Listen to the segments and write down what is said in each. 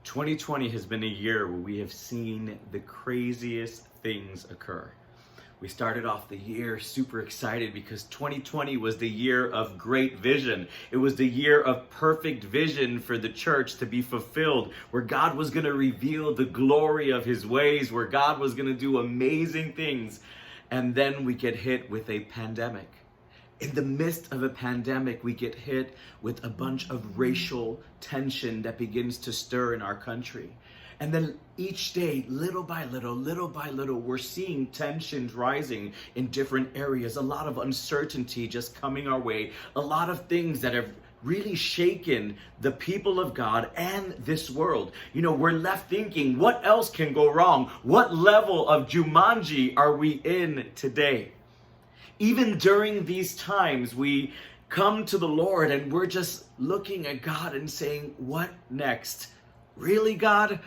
2020 has been a year where we have seen the craziest things occur. We started off the year super excited because 2020 was the year of great vision. It was the year of perfect vision for the church to be fulfilled, where God was going to reveal the glory of his ways, where God was going to do amazing things. And then we get hit with a pandemic. In the midst of a pandemic, we get hit with a bunch of racial tension that begins to stir in our country. And then each day, little by little, we're seeing tensions rising in different areas. A lot of uncertainty just coming our way. A lot of things that have really shaken the people of God and this world. You know, we're left thinking, what else can go wrong? What level of Jumanji are we in today? Even during these times, we come to the Lord and we're just looking at God and saying, what next? Really, God?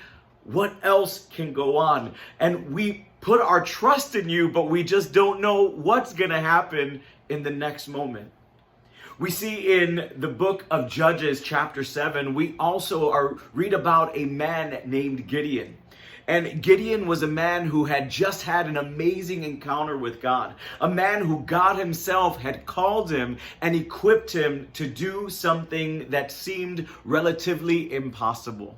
What else can go on? And we put our trust in you, but we just don't know what's going to happen in the next moment. We see in the book of Judges, chapter 7, we also read about a man named Gideon. And Gideon was a man who had just had an amazing encounter with God. A man who God himself had called him and equipped him to do something that seemed relatively impossible.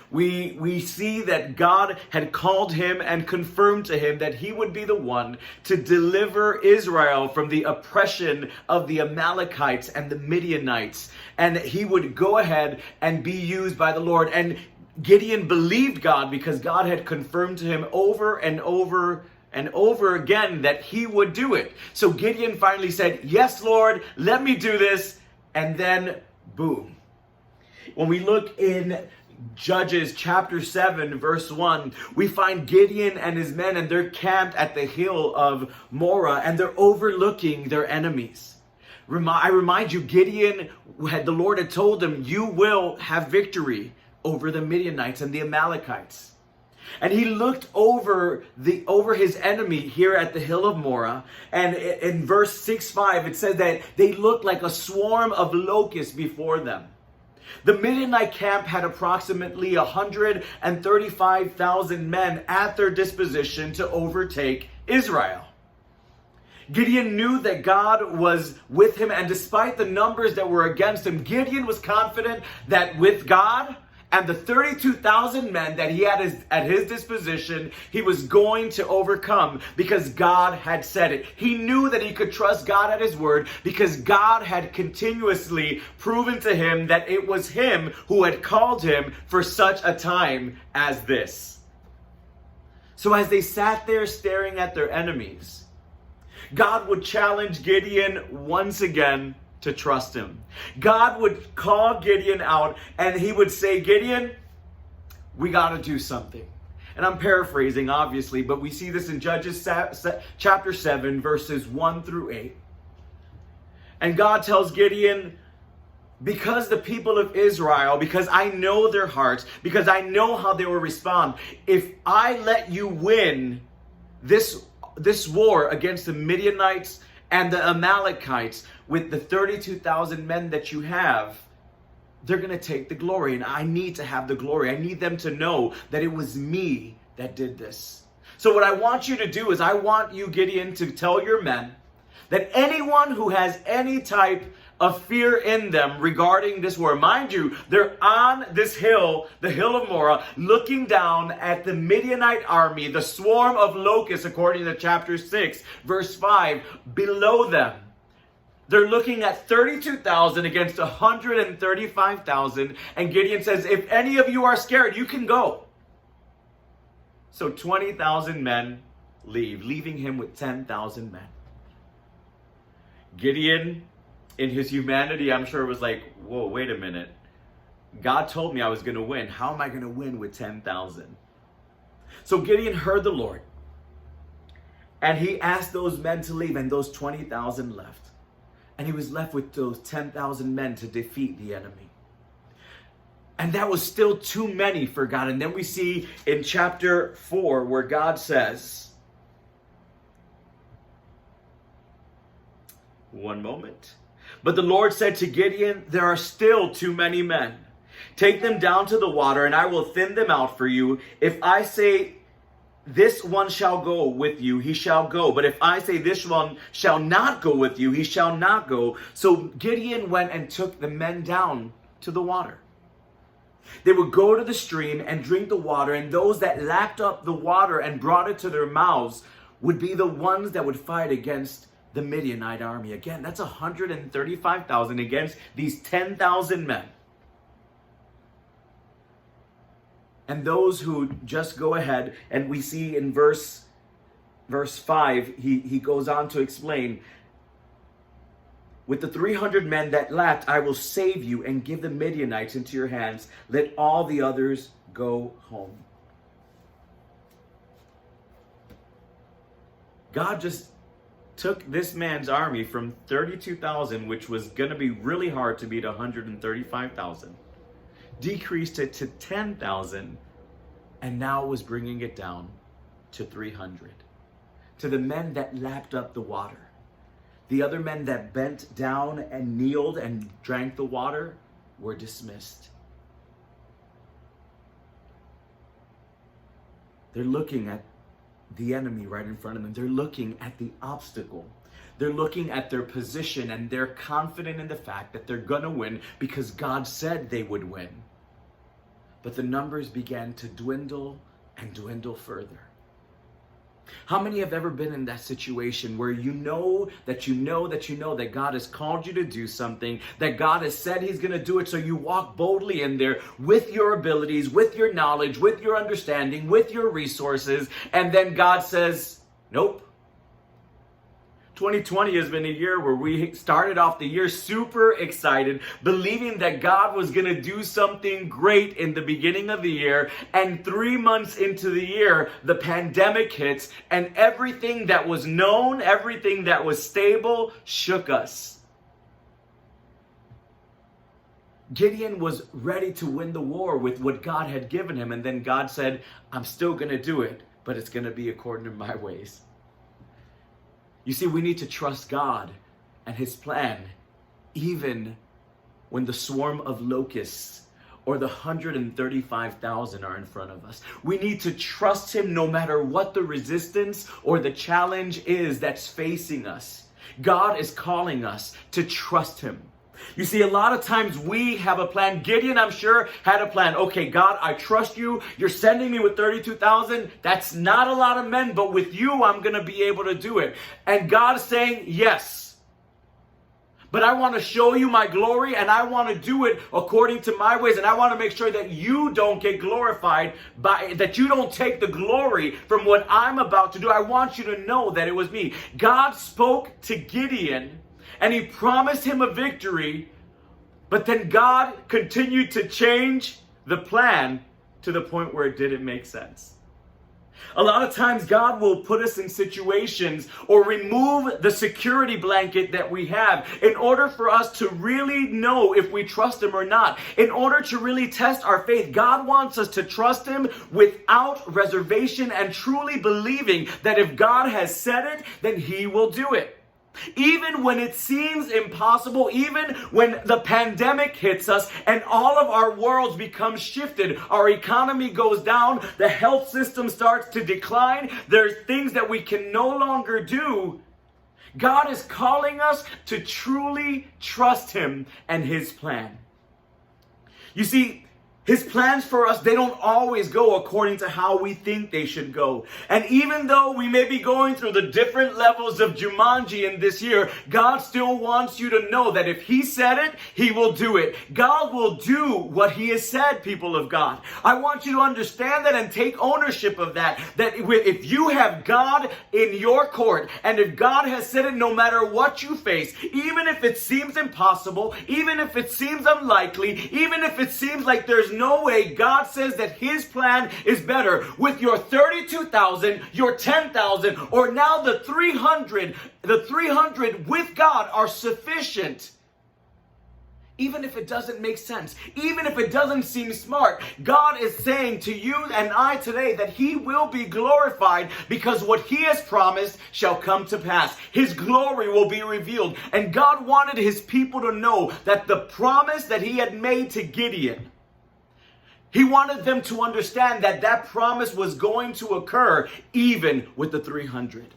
We see that God had called him and confirmed to him that he would be the one to deliver Israel from the oppression of the Amalekites and the Midianites. And he would go ahead and be used by the Lord. And Gideon believed God because God had confirmed to him over and over and over again that he would do it. So Gideon finally said, yes, Lord, let me do this. And then, boom. When we look in Judges chapter 7, verse 1, we find Gideon and his men, and they're camped at the hill of Morah, and they're overlooking their enemies. I remind you, Gideon, the Lord had told him, you will have victory over the Midianites and the Amalekites. And he looked over his enemy here at the hill of Morah, and in verse 6-5 it says that they looked like a swarm of locusts before them. The Midianite camp had approximately 135,000 men at their disposition to overtake Israel. Gideon knew that God was with him, and despite the numbers that were against him, Gideon was confident that with God and the 32,000 men that he had at his disposition, he was going to overcome because God had said it. He knew that he could trust God at his word because God had continuously proven to him that it was him who had called him for such a time as this. So as they sat there staring at their enemies, God would challenge Gideon once again to trust him. God would call Gideon out and he would say, Gideon, we got to do something. And I'm paraphrasing, obviously, but we see this in Judges chapter 7, verses 1-8. And God tells Gideon, because the people of Israel, because I know their hearts, because I know how they will respond, if I let you win this war against the Midianites and the Amalekites with the 32,000 men that you have, they're going to take the glory. And I need to have the glory. I need them to know that it was me that did this. So what I want you to do is I want you, Gideon, to tell your men that anyone who has any type of fear in them regarding this war, mind you, they're on this hill, the hill of Morah, looking down at the Midianite army, the swarm of locusts, according to chapter 6, verse 5, below them. They're looking at 32,000 against 135,000. And Gideon says, if any of you are scared, you can go. So 20,000 men leaving him with 10,000 men. Gideon, in his humanity, I'm sure was like, whoa, wait a minute. God told me I was going to win. How am I going to win with 10,000? So Gideon heard the Lord. And he asked those men to leave, and those 20,000 left. And he was left with those 10,000 men to defeat the enemy. And that was still too many for God. And then we see in chapter 4 where God says, one moment. But the Lord said to Gideon, there are still too many men. Take them down to the water, and I will thin them out for you. If I say, this one shall go with you, he shall go. But if I say, this one shall not go with you, he shall not go. So Gideon went and took the men down to the water. They would go to the stream and drink the water, and those that lapped up the water and brought it to their mouths would be the ones that would fight against the Midianite army. Again, that's 135,000 against these 10,000 men. And those who just go ahead, and we see in verse 5, he goes on to explain, with the 300 men that lapped, I will save you and give the Midianites into your hands. Let all the others go home. God just took this man's army from 32,000, which was going to be really hard to beat 135,000, decreased it to 10,000, and now was bringing it down to 300. To the men that lapped up the water. The other men that bent down and kneeled and drank the water were dismissed. They're looking at the enemy right in front of them. They're looking at the obstacle. They're looking at their position, and they're confident in the fact that they're going to win because God said they would win. But the numbers began to dwindle and dwindle further. How many have ever been in that situation where you know that God has called you to do something, that God has said he's going to do it, so you walk boldly in there with your abilities, with your knowledge, with your understanding, with your resources, and then God says, nope. 2020 has been a year where we started off the year super excited, believing that God was going to do something great in the beginning of the year. And 3 months into the year, the pandemic hits, and everything that was known, everything that was stable, shook us. Gideon was ready to win the war with what God had given him. And then God said, I'm still going to do it, but it's going to be according to my ways. You see, we need to trust God and his plan, even when the swarm of locusts or the 135,000 are in front of us. We need to trust him no matter what the resistance or the challenge is that's facing us. God is calling us to trust him. You see, a lot of times we have a plan. Gideon, I'm sure, had a plan. Okay, God, I trust you. You're sending me with 32,000. That's not a lot of men, but with you, I'm going to be able to do it. And God is saying, yes. But I want to show you my glory, and I want to do it according to my ways. And I want to make sure that you don't get glorified, that you don't take the glory from what I'm about to do. I want you to know that it was me. God spoke to Gideon, and he promised him a victory, but then God continued to change the plan to the point where it didn't make sense. A lot of times God will put us in situations or remove the security blanket that we have in order for us to really know if we trust him or not. In order to really test our faith, God wants us to trust him without reservation and truly believing that if God has said it, then he will do it. Even when it seems impossible, even when the pandemic hits us and all of our worlds become shifted, our economy goes down, the health system starts to decline, there's things that we can no longer do. God is calling us to truly trust him and his plan. You see, his plans for us, they don't always go according to how we think they should go. And even though we may be going through the different levels of Jumanji in this year, God still wants you to know that if he said it, he will do it. God will do what he has said, people of God. I want you to understand that and take ownership of that. That if you have God in your court, and if God has said it, no matter what you face, even if it seems impossible, even if it seems unlikely, even if it seems like there's no way, God says that his plan is better. With your 32,000, your 10,000, or now the 300 with God are sufficient. Even if it doesn't make sense, even if it doesn't seem smart, God is saying to you and I today that he will be glorified because what he has promised shall come to pass. His glory will be revealed. And God wanted his people to know that the promise that he had made to Gideon, He wanted them to understand that that promise was going to occur even with the 300.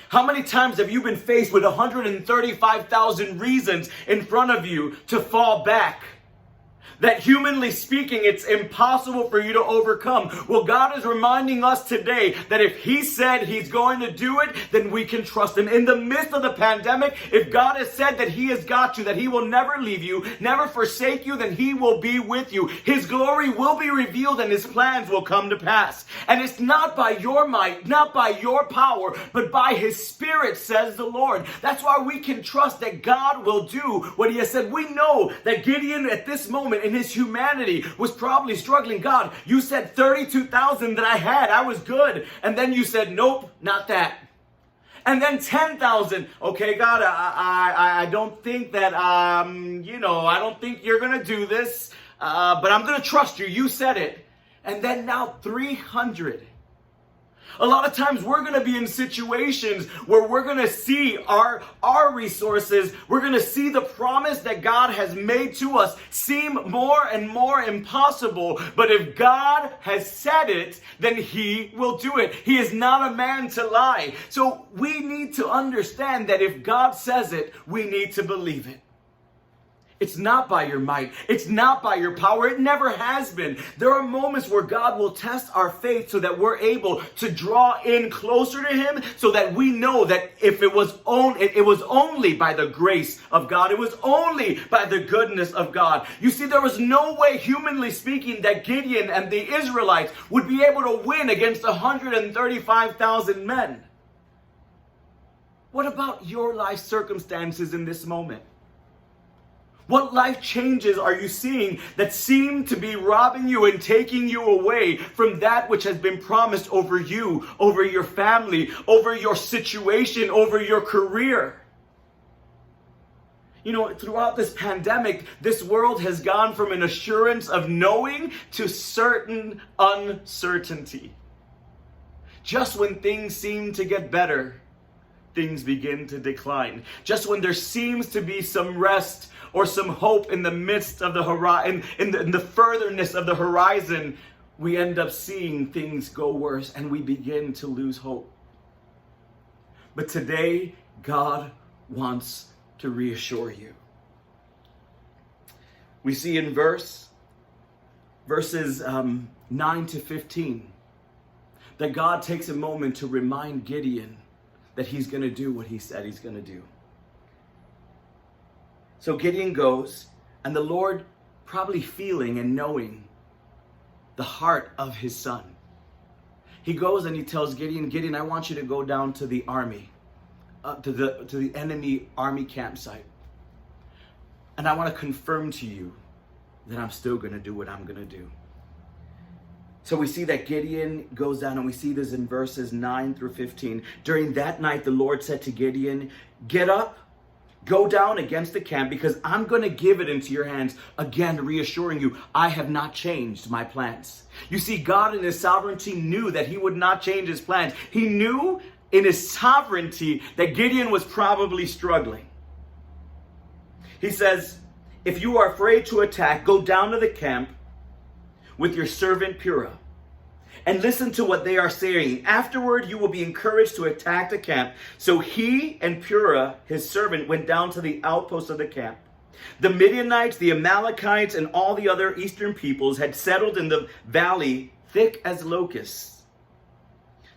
How many times have you been faced with 135,000 reasons in front of you to fall back? That humanly speaking, it's impossible for you to overcome. Well, God is reminding us today that if He said He's going to do it, then we can trust Him. In the midst of the pandemic, if God has said that He has got you, that He will never leave you, never forsake you, then He will be with you. His glory will be revealed and His plans will come to pass. And it's not by your might, not by your power, but by His Spirit, says the Lord. That's why we can trust that God will do what He has said. We know that Gideon at this moment in his humanity was probably struggling. God, you said 32,000 that I had. I was good. And then you said, nope, not that. And then 10,000. Okay, God, I don't think that, I don't think you're going to do this. But I'm going to trust you. You said it. And then now 300. A lot of times we're going to be in situations where we're going to see our resources, we're going to see the promise that God has made to us seem more and more impossible. But if God has said it, then He will do it. He is not a man to lie. So we need to understand that if God says it, we need to believe it. It's not by your might. It's not by your power. It never has been. There are moments where God will test our faith so that we're able to draw in closer to Him, so that we know that if it was only by the grace of God. It was only by the goodness of God. You see, there was no way, humanly speaking, that Gideon and the Israelites would be able to win against 135,000 men. What about your life circumstances in this moment? What life changes are you seeing that seem to be robbing you and taking you away from that which has been promised over you, over your family, over your situation, over your career? You know, throughout this pandemic, this world has gone from an assurance of knowing to certain uncertainty. Just when things seem to get better, things begin to decline. Just when there seems to be some rest or some hope in the midst of the horizon, in the furtherness of the horizon, we end up seeing things go worse and we begin to lose hope. But today, God wants to reassure you. We see in verses 9 to 15 that God takes a moment to remind Gideon that he's going to do what he said he's going to do. So Gideon goes, and the Lord, probably feeling and knowing the heart of his son, he goes and he tells Gideon, I want you to go down to the army, to the enemy army campsite. And I want to confirm to you that I'm still going to do what I'm going to do. So we see that Gideon goes down, and we see this in verses 9 through 15. During that night, the Lord said to Gideon, get up, go down against the camp, because I'm going to give it into your hands. Again, reassuring you, I have not changed my plans. You see, God in His sovereignty knew that He would not change His plans. He knew in His sovereignty that Gideon was probably struggling. He says, if you are afraid to attack, go down to the camp with your servant Purah, and listen to what they are saying. Afterward, you will be encouraged to attack the camp. So he and Purah, his servant, went down to the outposts of the camp. The Midianites, the Amalekites, and all the other eastern peoples had settled in the valley thick as locusts.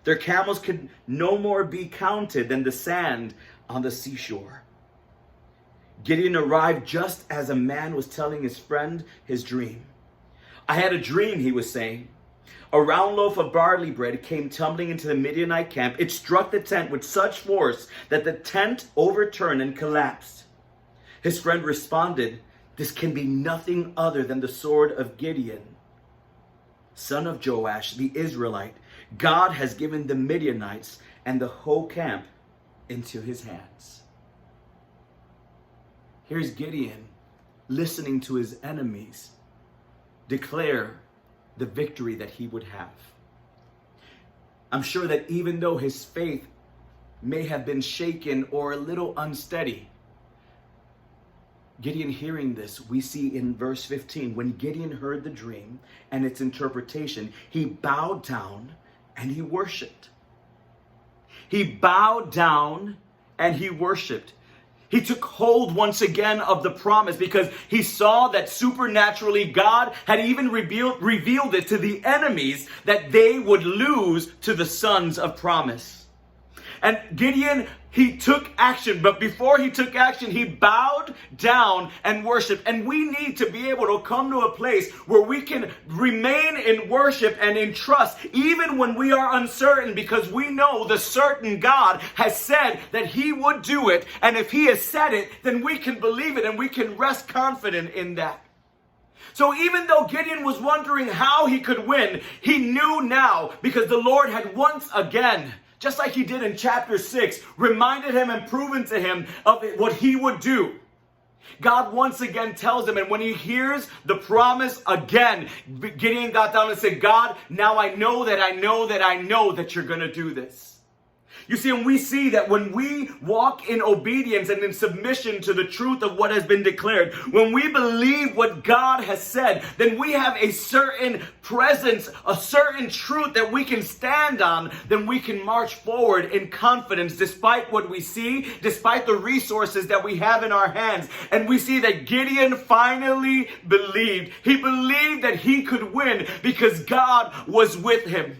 Their camels could no more be counted than the sand on the seashore. Gideon arrived just as a man was telling his friend his dream. I had a dream, he was saying. A round loaf of barley bread came tumbling into the Midianite camp. It struck the tent with such force that the tent overturned and collapsed. His friend responded, this can be nothing other than the sword of Gideon, son of Joash, the Israelite. God has given the Midianites and the whole camp into his hands. Here's Gideon listening to his enemies declare the victory that he would have. I'm sure that even though his faith may have been shaken or a little unsteady, Gideon hearing this, we see in verse 15, when Gideon heard the dream and its interpretation, he bowed down and he worshiped. He bowed down and he worshiped. He took hold once again of the promise because he saw that supernaturally God had even revealed it to the enemies that they would lose to the sons of promise. And Gideon, he took action, but before he took action, he bowed down and worshiped. And we need to be able to come to a place where we can remain in worship and in trust, even when we are uncertain, because we know the certain God has said that he would do it. And if he has said it, then we can believe it and we can rest confident in that. So even though Gideon was wondering how he could win, he knew now because the Lord had once again, just like he did in chapter 6, reminded him and proven to him of what he would do. God once again tells him, and when he hears the promise again, Gideon got down and said, God, now I know that you're going to do this. You see, and we see that when we walk in obedience and in submission to the truth of what has been declared, when we believe what God has said, then we have a certain presence, a certain truth that we can stand on, then we can march forward in confidence despite what we see, despite the resources that we have in our hands. And we see that Gideon finally believed. He believed that he could win because God was with him.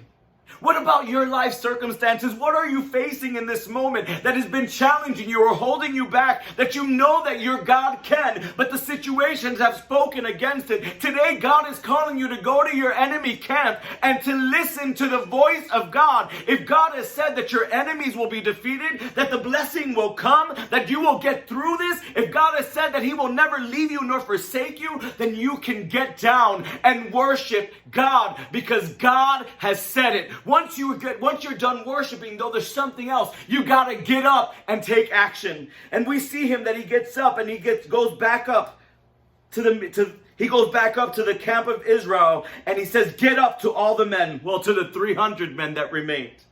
What about your life circumstances? What are you facing in this moment that has been challenging you or holding you back, that you know that your God can, but the situations have spoken against it? Today, God is calling you to go to your enemy camp and to listen to the voice of God. If God has said that your enemies will be defeated, that the blessing will come, that you will get through this, if God has said that he will never leave you nor forsake you, then you can get down and worship God because God has said it. Once you're done worshiping, though, there's something else. You got to get up and take action. And we see him that he gets up and he goes back up to the camp of Israel, and he says, "Get up to all the men," well, to the 300 men that remained.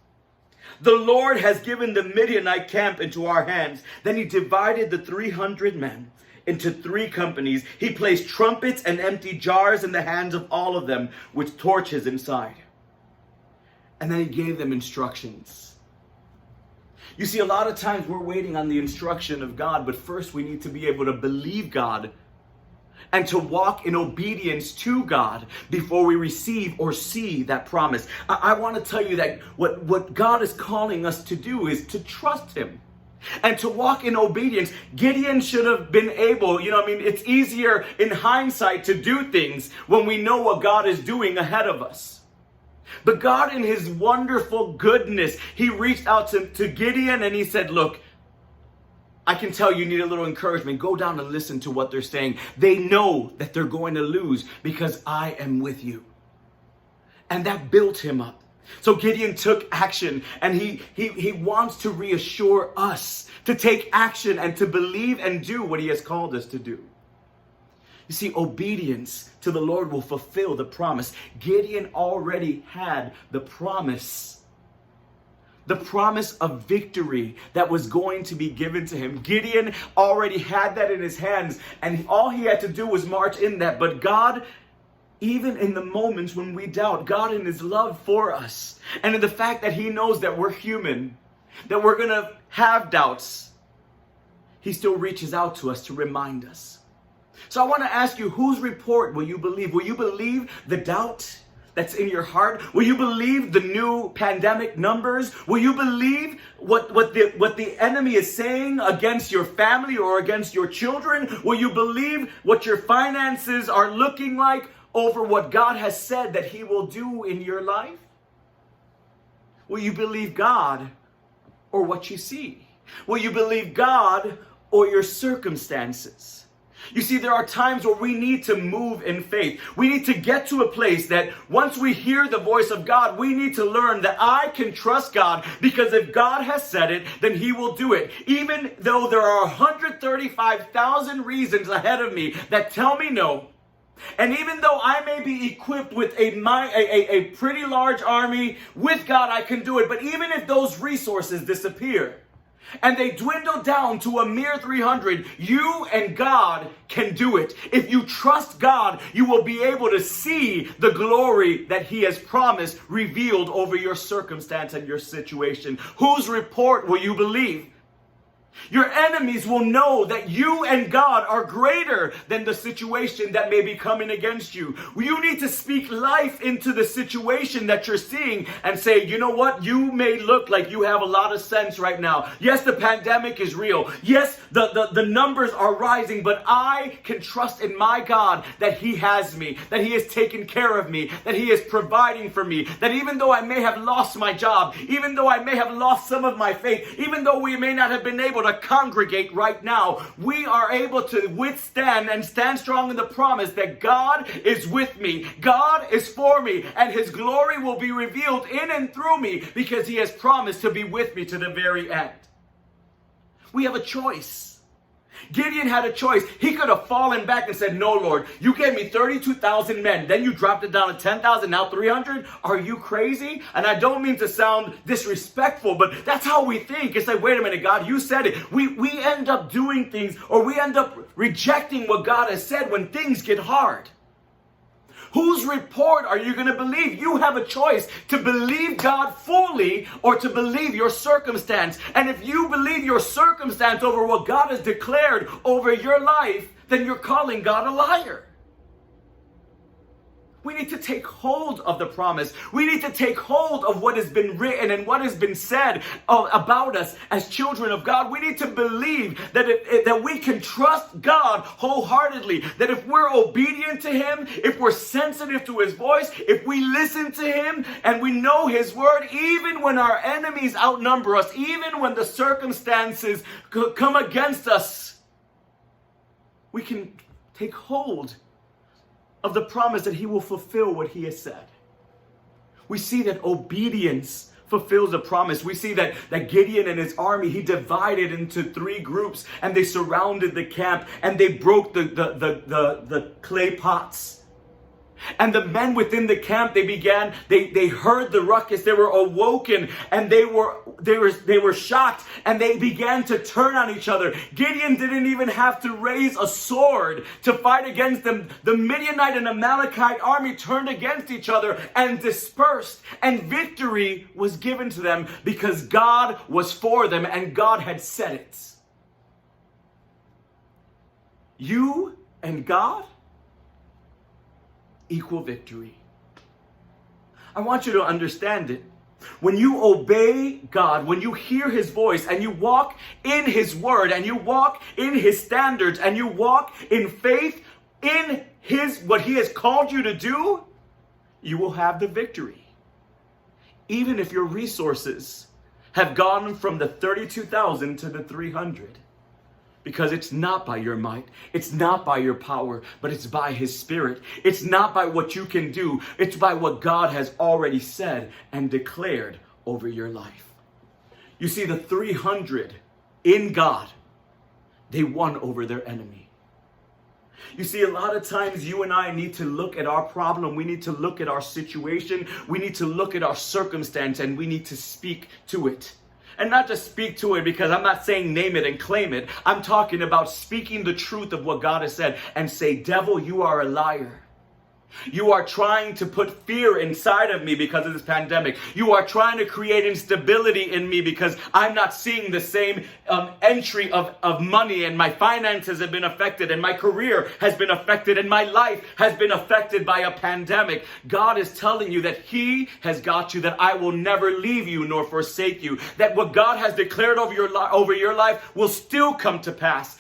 "The Lord has given the Midianite camp into our hands." Then he divided the 300 men into 3 companies. He placed trumpets and empty jars in the hands of all of them with torches inside. And then he gave them instructions. You see, a lot of times we're waiting on the instruction of God, but first we need to be able to believe God and to walk in obedience to God before we receive or see that promise. I want to tell you that what God is calling us to do is to trust him and to walk in obedience. Gideon should have been able, it's easier in hindsight to do things when we know what God is doing ahead of us. But God, in his wonderful goodness, he reached out to Gideon and he said, "Look, I can tell you need a little encouragement. Go down and listen to what they're saying. They know that they're going to lose because I am with you." And that built him up. So Gideon took action, and he wants to reassure us to take action and to believe and do what he has called us to do. You see, obedience to the Lord will fulfill the promise. Gideon already had the promise of victory that was going to be given to him. Gideon already had that in his hands, and all he had to do was march in that. But God, even in the moments when we doubt, God in his love for us, and in the fact that he knows that we're human, that we're going to have doubts, he still reaches out to us to remind us. So I want to ask you, whose report will you believe? Will you believe the doubt that's in your heart? Will you believe the new pandemic numbers? Will you believe what the enemy is saying against your family or against your children? Will you believe what your finances are looking like over what God has said that he will do in your life? Will you believe God or what you see? Will you believe God or your circumstances? You see, there are times where we need to move in faith. We need to get to a place that once we hear the voice of God, we need to learn that I can trust God, because if God has said it, then he will do it. Even though there are 135,000 reasons ahead of me that tell me no, and even though I may be equipped with a pretty large army, with God I can do it. But even if those resources disappear, and they dwindle down to a mere 300, you and God can do it. If you trust God, you will be able to see the glory that He has promised revealed over your circumstance and your situation. Whose report will you believe? Your enemies will know that you and God are greater than the situation that may be coming against you. You need to speak life into the situation that you're seeing and say, you know what? You may look like you have a lot of sense right now. Yes, the pandemic is real. Yes, the numbers are rising, but I can trust in my God that He has me, that He is taking care of me, that He is providing for me, that even though I may have lost my job, even though I may have lost some of my faith, even though we may not have been able to congregate right now, we are able to withstand and stand strong in the promise that God is with me, God is for me, and His glory will be revealed in and through me because He has promised to be with me to the very end. We have a choice. Gideon had a choice. He could have fallen back and said, no, Lord, you gave me 32,000 men. Then you dropped it down to 10,000, now 300. Are you crazy? And I don't mean to sound disrespectful, but that's how we think. It's like, wait a minute, God, you said it. We end up doing things, or we end up rejecting what God has said when things get hard. Whose report are you going to believe? You have a choice to believe God fully or to believe your circumstance. And if you believe your circumstance over what God has declared over your life, then you're calling God a liar. We need to take hold of the promise. We need to take hold of what has been written and what has been said about us as children of God. We need to believe that we can trust God wholeheartedly. That if we're obedient to Him, if we're sensitive to His voice, if we listen to Him and we know His word, even when our enemies outnumber us, even when the circumstances come against us, we can take hold of the promise that He will fulfill what He has said. We see that obedience fulfills the promise. We see that Gideon and his army, he divided into 3 groups, and they surrounded the camp, and they broke the clay pots. And the men within the camp, they heard the ruckus, they were awoken, and they were shocked, and they began to turn on each other. Gideon didn't even have to raise a sword to fight against them. The Midianite and Amalekite army turned against each other and dispersed, and victory was given to them because God was for them and God had said it. You and God equal victory. I want you to understand it. When you obey God, when you hear His voice and you walk in His word and you walk in His standards and you walk in faith in what He has called you to do, you will have the victory. Even if your resources have gone from the 32,000 to the 300. Because it's not by your might, it's not by your power, but it's by His Spirit. It's not by what you can do, it's by what God has already said and declared over your life. You see, the 300 in God, they won over their enemy. You see, a lot of times you and I need to look at our problem, we need to look at our situation, we need to look at our circumstance, and we need to speak to it. And not just speak to it, because I'm not saying name it and claim it. I'm talking about speaking the truth of what God has said and say, devil, you are a liar. You are trying to put fear inside of me because of this pandemic. You are trying to create instability in me because I'm not seeing the same entry of money, and my finances have been affected, and my career has been affected, and my life has been affected by a pandemic. God is telling you that He has got you, that I will never leave you nor forsake you, that what God has declared over your life will still come to pass,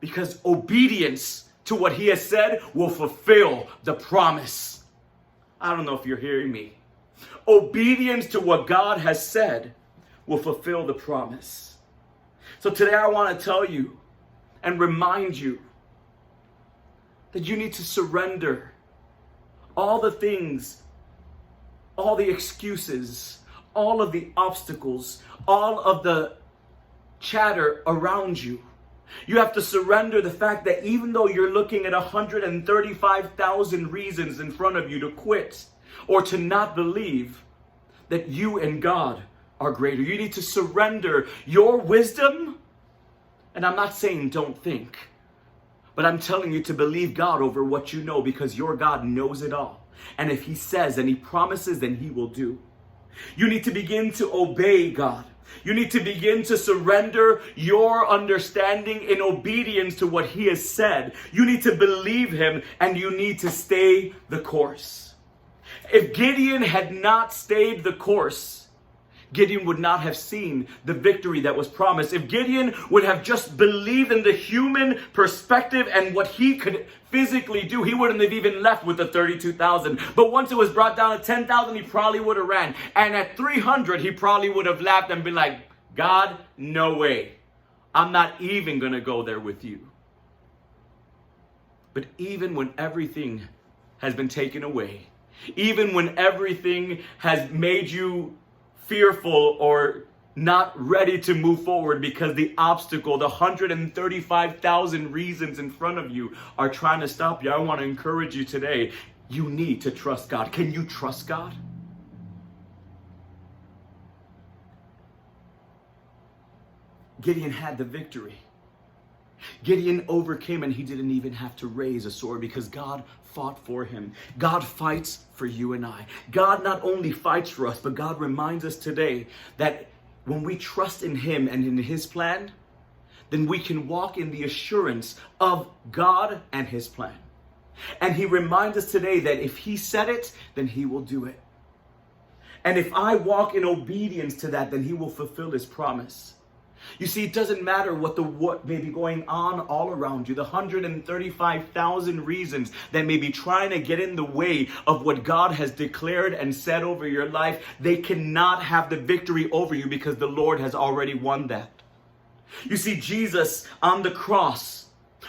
because obedience to what He has said will fulfill the promise. I don't know if you're hearing me. Obedience to what God has said will fulfill the promise. So today I want to tell you and remind you that you need to surrender all the things, all the excuses, all of the obstacles, all of the chatter around you. You have to surrender the fact that even though you're looking at 135,000 reasons in front of you to quit or to not believe, that you and God are greater. You need to surrender your wisdom. And I'm not saying don't think, but I'm telling you to believe God over what you know, because your God knows it all. And if he says and he promises, then he will do. You need to begin to obey God. You need to begin to surrender your understanding in obedience to what he has said. You need to believe him, and you need to stay the course. If Gideon had not stayed the course, Gideon would not have seen the victory that was promised. If Gideon would have just believed in the human perspective and what he could physically do, he wouldn't have even left with the 32,000. But once it was brought down to 10,000, he probably would have ran. And at 300, he probably would have laughed and been like, God, no way. I'm not even going to go there with you. But even when everything has been taken away, even when everything has made you fearful or not ready to move forward because the obstacle, the 135,000 reasons in front of you are trying to stop you, I want to encourage you today. You need to trust God. Can you trust God? Gideon had the victory. Gideon overcame, and he didn't even have to raise a sword because God fought for him. God fights for you and I. God not only fights for us, but God reminds us today that when we trust in him and in his plan, then we can walk in the assurance of God and his plan. And he reminds us today that if he said it, then he will do it. And if I walk in obedience to that, then he will fulfill his promise. You see, it doesn't matter what may be going on all around you, the 135,000 reasons that may be trying to get in the way of what God has declared and said over your life. They cannot have the victory over you because the Lord has already won that. You see, Jesus on the cross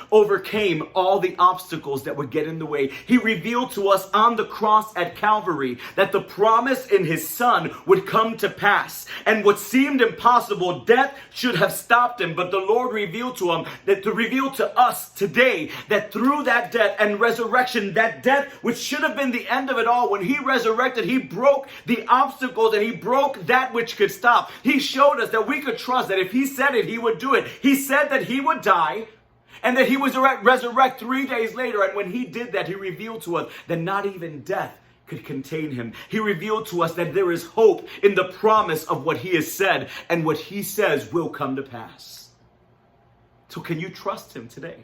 overcame all the obstacles that would get in the way. He revealed to us on the cross at Calvary that the promise in his son would come to pass. And what seemed impossible, death should have stopped him. But the Lord revealed to us today that through that death and resurrection, that death which should have been the end of it all, when he resurrected, he broke the obstacles and he broke that which could stop. He showed us that we could trust that if he said it, he would do it. He said that he would die, and that he was resurrect 3 days later. And when he did that, he revealed to us that not even death could contain him. He revealed to us that there is hope in the promise of what he has said, and what he says will come to pass. So can you trust him today?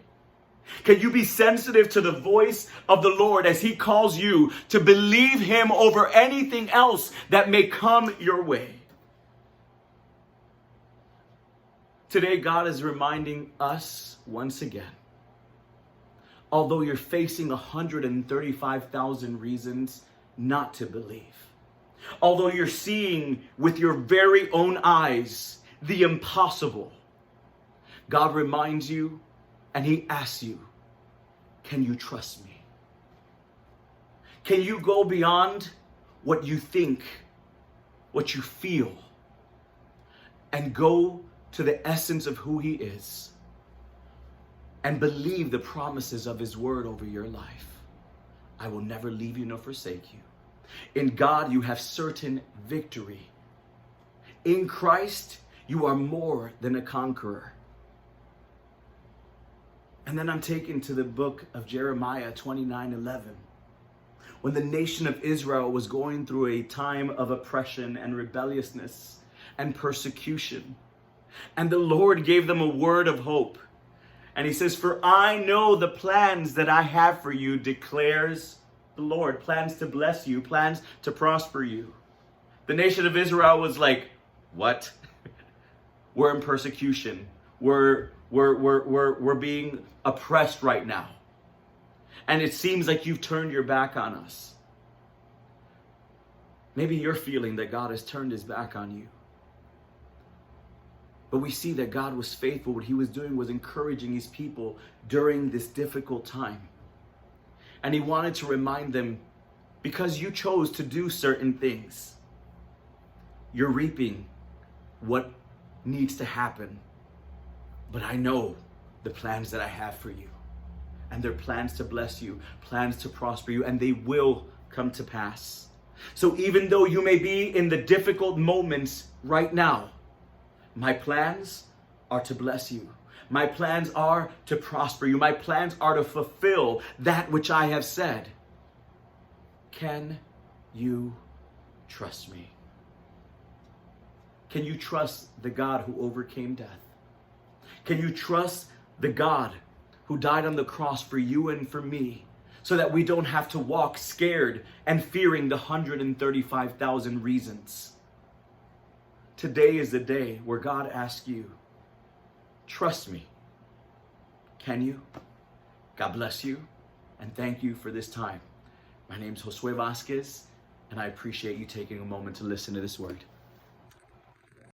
Can you be sensitive to the voice of the Lord as he calls you to believe him over anything else that may come your way? Today, God is reminding us once again, although you're facing 135,000 reasons not to believe, although you're seeing with your very own eyes the impossible, God reminds you and he asks you, can you trust me? Can you go beyond what you think, what you feel, and go to the essence of who he is and believe the promises of his word over your life? I will never leave you nor forsake you. In God, you have certain victory. In Christ, you are more than a conqueror. And then I'm taken to the book of Jeremiah 29:11. When the nation of Israel was going through a time of oppression and rebelliousness and persecution, and the Lord gave them a word of hope. And he says, for I know the plans that I have for you, declares the Lord. Plans to bless you, plans to prosper you. The nation of Israel was like, what? We're in persecution. We're being oppressed right now. And it seems like you've turned your back on us. Maybe you're feeling that God has turned his back on you. But we see that God was faithful. What he was doing was encouraging his people during this difficult time. And he wanted to remind them, because you chose to do certain things, you're reaping what needs to happen. But I know the plans that I have for you. And they're plans to bless you, plans to prosper you, and they will come to pass. So even though you may be in the difficult moments right now, my plans are to bless you. My plans are to prosper you. My plans are to fulfill that which I have said. Can you trust me? Can you trust the God who overcame death? Can you trust the God who died on the cross for you and for me, so that we don't have to walk scared and fearing the 135,000 reasons? Today is the day where God asks you, trust me. Can you? God bless you, and thank you for this time. My name is Josue Vasquez, and I appreciate you taking a moment to listen to this word.